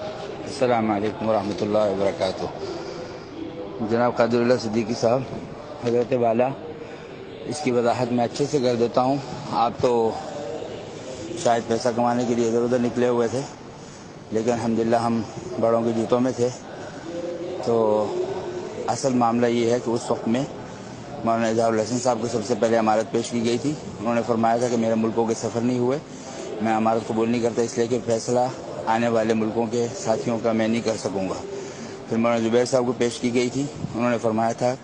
अस्सलाम वालेकुम वरहमतुल्लाहि वबरकातुह। जनाब कादरुल्लाह सिद्दीकी साहब, हज़रत वाला, इसकी वजाहत मैं अच्छे से कर देता हूँ। आप तो शायद पैसा कमाने के लिए इधर उधर निकले हुए थे, लेकिन अल्हम्दुलिल्लाह हम बड़ों के जूतों में थे। तो असल मामला ये है कि उस वक्त में मौलाना इजहारुल हसन साहब को सबसे पहले अमारत पेश की गई थी। उन्होंने फरमाया था कि मेरे मुल्कों के सफ़र नहीं हुए, मैं अमारत कबूल नहीं करता, इसलिए कि फ़ैसला आने वाले मुल्कों के साथियों का मैं नहीं कर सकूँगा। फिर मौलाना जुबैर साहब को पेश की गई थी। उन्होंने फरमाया था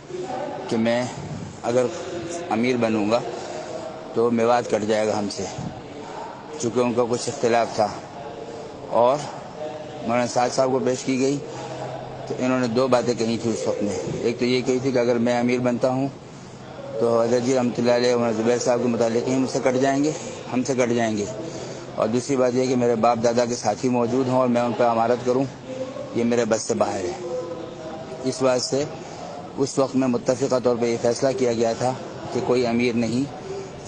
कि मैं अगर अमीर बनूँगा तो मेवात कट जाएगा हमसे, चूँकि उनका कुछ इख्तिलाफ था। और मौलाना साद साहब को पेश की गई तो इन्होंने दो बातें कही थी उस वक्त में। एक तो ये कही थी कि अगर मैं अमीर बनता हूँ तो हज़रत जी रहमतुल्लाह अलैह मौलाना जुबैर साहब के मुतालिक ही मुझसे कट जाएंगे, हमसे कट जाएंगे। और दूसरी बात यह कि मेरे बाप दादा के साथी मौजूद हों और मैं उन पर अमारत करूँ, ये मेरे बस से बाहर है। इस बात से उस वक्त में मुत्तफ़िक़ा तौर पर यह फ़ैसला किया गया था कि कोई अमीर नहीं,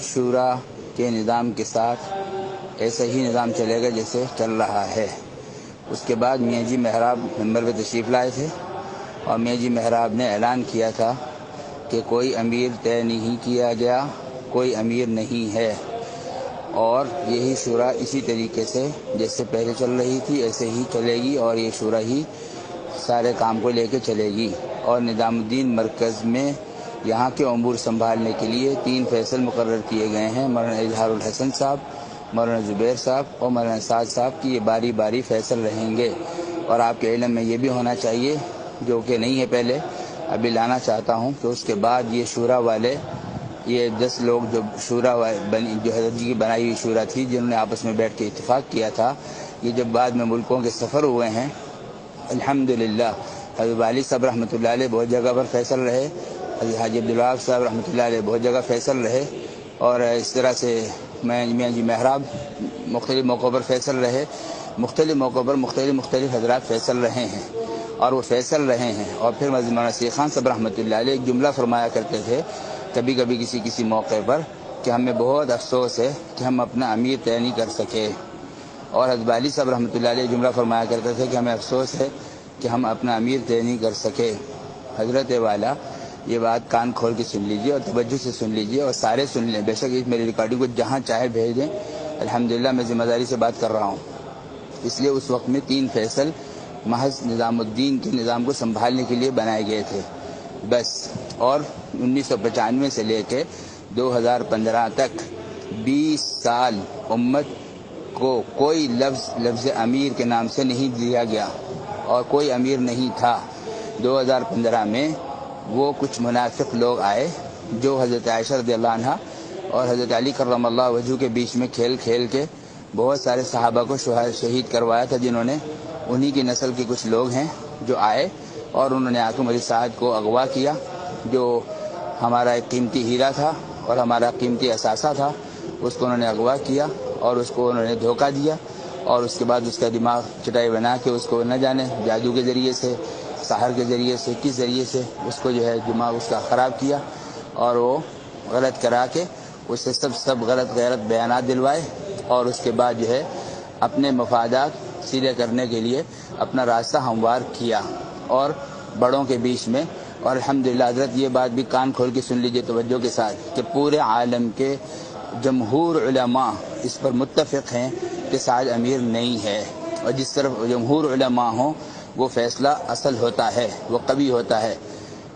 शूरा के निज़ाम के साथ ऐसा ही निज़ाम चलेगा जैसे चल रहा है। उसके बाद मियाँ जी महराब मेंबर पे तशरीफ़ लाए थे और मियाँ जी महराब ने ऐलान किया था कि कोई अमीर तय नहीं किया गया, कोई अमीर नहीं है, और यही शूरा इसी तरीके से जैसे पहले चल रही थी ऐसे ही चलेगी और ये शूरा ही सारे काम को लेके चलेगी। और निज़ामुद्दीन मरकज़ में यहाँ के अमूर संभालने के लिए 3 फैसल मुकर्रर किए गए हैं। मौलाना इजहारुल हसन साहब, मौलाना जुबैर साहब और मौलाना साद साहब की ये बारी बारी फैसल रहेंगे। और आपके इल्म में ये भी होना चाहिए, जो कि नहीं है पहले, अभी लाना चाहता हूँ कि उसके बाद ये शूरा वाले, ये 10 लोग जो शूरा बनी, जो हज़रत जी की बनाई हुई शूरा थी, जिन्होंने आपस में बैठ के इत्तेफाक किया था, ये जब बाद में मुल्कों के सफ़र हुए हैं, अल्हम्दुलिल्लाह हज़रत वाली साहब रहमतुल्लाह अलैह बहुत जगह पर फैसल रहे, हज़रत हाजी अब्दुल्ला साहब रहमतुल्लाह अलैह बहुत जगह फैसल रहे, और इस तरह से मियाँ जी महराब मुख्तलिफ मौक़ों पर फैसल रहे, मुख्तलिफ मौक़ों पर मुख्तलिफ हज़रात फैसल रहे हैं और वो फैसल रहे हैं। और फिर मौलाना शेख खान साहब रहमतुल्लाह अलैह एक जुमला फरमाया करते थे कभी कभी किसी मौके पर कि हमें बहुत अफसोस है कि हम अपना अमीर तय नहीं कर सके। और हज़रत वाली साहब रहमतुल्लाह अलैह जुमला फरमाया करते थे कि हमें अफसोस है कि हम अपना अमीर तय नहीं कर सके। हज़रत वाला, ये बात कान खोल के सुन लीजिए और तवज्जो से सुन लीजिए और सारे सुन लें। बेशक इस मेरी रिकॉर्डिंग को जहाँ चाहे भेज दें, अल्हम्दुलिल्लाह मैं ज़िम्मेदारी से बात कर रहा हूँ। इसलिए उस वक्त में 3 फैसल महज निज़ामुद्दीन के निज़ाम को संभालने के लिए बनाए गए थे बस। और 1995 से लेके 2015 तक 20 साल उम्मत को कोई लफ्ज़ अमीर के नाम से नहीं दिया गया और कोई अमीर नहीं था। 2015 में वो कुछ मुनाफिक लोग आए जो हज़रत आयशा रज़ियल्लाहु अन्हा और हज़रत अली करमल्लाहु वजहू के बीच में खेल खेल के बहुत सारे सहाबा को शहीद करवाया था, जिन्होंने, उन्हीं की नस्ल के कुछ लोग हैं जो आए और उन्होंने आके मेरी साहब को अगवा किया, जो हमारा एक कीमती हीरा था और हमारा कीमती असासा था, उसको उन्होंने अगवा किया और उसको उन्होंने धोखा दिया। और उसके बाद उसका दिमाग चटाई बना के उसको न जाने जादू के ज़रिए से, सहर के ज़रिए से, किस ज़रिए से उसको जो है दिमाग उसका ख़राब किया और वो गलत करा के उससे सब गलत बयानात दिलवाए। और उसके बाद जो है अपने मफादात सीधे करने के लिए अपना रास्ता हमवार किया और बड़ों के बीच में। और अल्हम्दुलिल्लाह हज़रत, ये बात भी कान खोल के सुन लीजिए तवज्जो के साथ कि पूरे आलम के जमहूर उलमा इस पर मुत्तफ़िक़ हैं कि साद अमीर नहीं है। और जिस तरफ जमहूर उलमा हों वो फ़ैसला असल होता है, वो कभी होता है।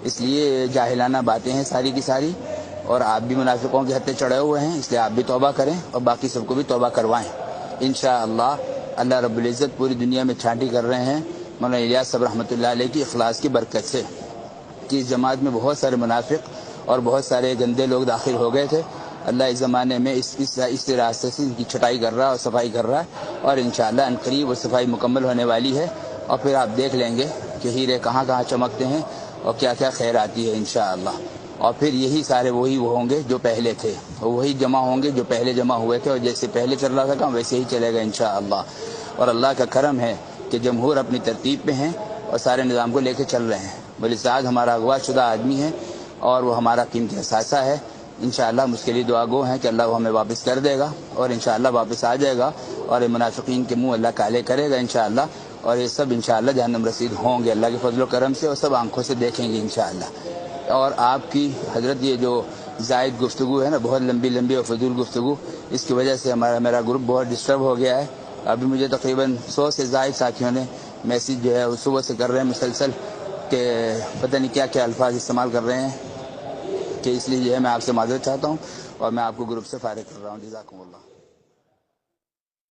इसलिए जाहिलाना बातें हैं सारी की सारी, और आप भी मुनाफिकों के हत्थे चढ़े हुए हैं, इसलिए आप भी तौबा करें और बाकी सबको भी तौबा करवाएं। इंशाअल्लाह अल्लाह रब्बुल इज़्ज़त पूरी दुनिया में छांटी कर रहे हैं मौलाना इलियास साहब रहमतुल्लाह अलैह की इखलास की बरकत से, कि इस जमात में बहुत सारे मुनाफिक और बहुत सारे गंदे लोग दाखिल हो गए थे। अल्लाह इस ज़माने में इस रास्ते से इनकी छटाई कर रहा है और सफाई कर रहा है, और इंशाअल्लाह अनकरीब वो सफाई मुकम्मल होने वाली है। और फिर आप देख लेंगे कि हीरे कहाँ कहाँ चमकते हैं और क्या क्या खैर आती है इंशाअल्लाह। और फिर यही सारे वही वो होंगे जो पहले थे, वही जमा होंगे जो पहले जमा हुए थे, और जैसे पहले चल रहा था काम वैसे ही चलेगा इंशाअल्लाह। और अल्लाह का करम है कि जमहूर अपनी तरतीब पे हैं और सारे निज़ाम को लेके चल रहे हैं। वली साद हमारा अगवा शुदा आदमी है और वो हमारा कीमती असासा है। इंशाअल्लाह हम उसके लिए दुआ गो हैं कि अल्लाह वो हमें वापस कर देगा और इंशाअल्लाह वापस आ जाएगा और मुनाफिकीन के मुँह अल्लाह काले करेगा इंशाअल्लाह। اور یہ سب انشاءاللہ جہنم رسید ہوں گے اللہ کے فضل و کرم سے، اور سب آنکھوں سے دیکھیں گے انشاءاللہ۔ اور آپ کی حضرت یہ جو زائد گفتگو ہے نا، بہت لمبی لمبی اور فضول گفتگو، اس کی وجہ سے میرا گروپ بہت ڈسٹرب ہو گیا ہے۔ ابھی مجھے تقریباً 100 سے زائد ساتھیوں نے میسیج جو ہے صبح سے کر رہے ہیں مسلسل کہ پتہ نہیں کیا کیا الفاظ استعمال کر رہے ہیں، کہ اس لیے جو ہے میں آپ سے معذرت چاہتا ہوں اور میں آپ کو گروپ سے فارغ کر رہا ہوں۔ جزاکم اللہ۔